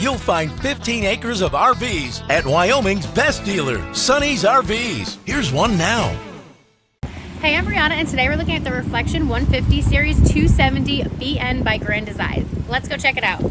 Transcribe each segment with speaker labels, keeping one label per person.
Speaker 1: you'll find 15 acres of RVs at Wyoming's best dealer, Sonny's RVs. Here's one now.
Speaker 2: Hey, I'm Brianna, and today we're looking at the Reflection 150 Series-270BN by Grand Design. Let's go check it out.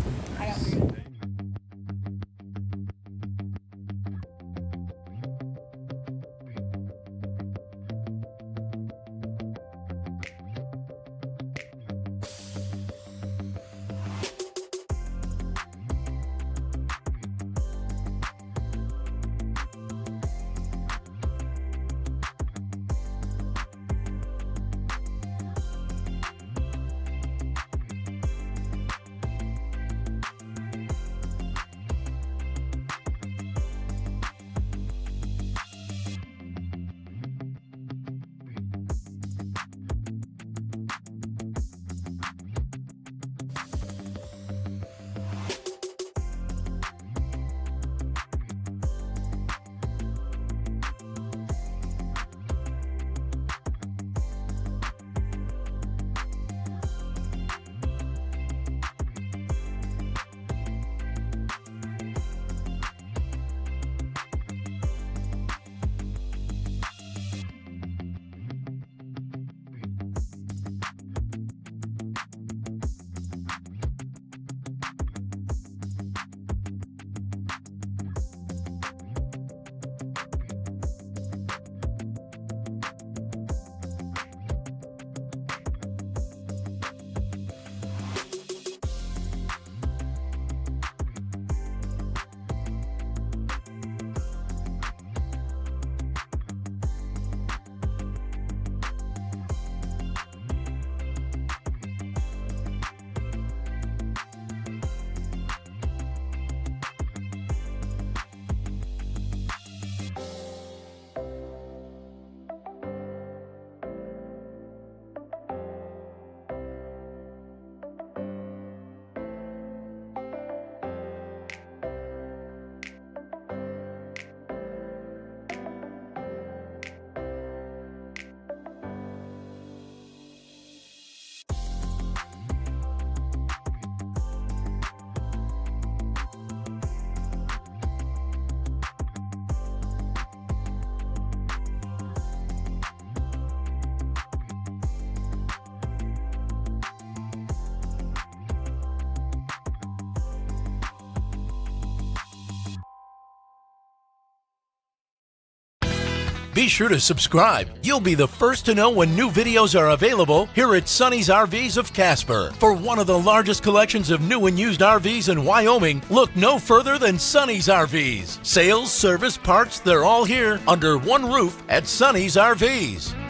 Speaker 1: Be sure to subscribe. You'll be the first to know when new videos are available here at Sonny's RVs of Casper. For one of the largest collections of new and used RVs in Wyoming, look no further than Sonny's RVs. Sales, service, parts, they're all here under one roof at Sonny's RVs.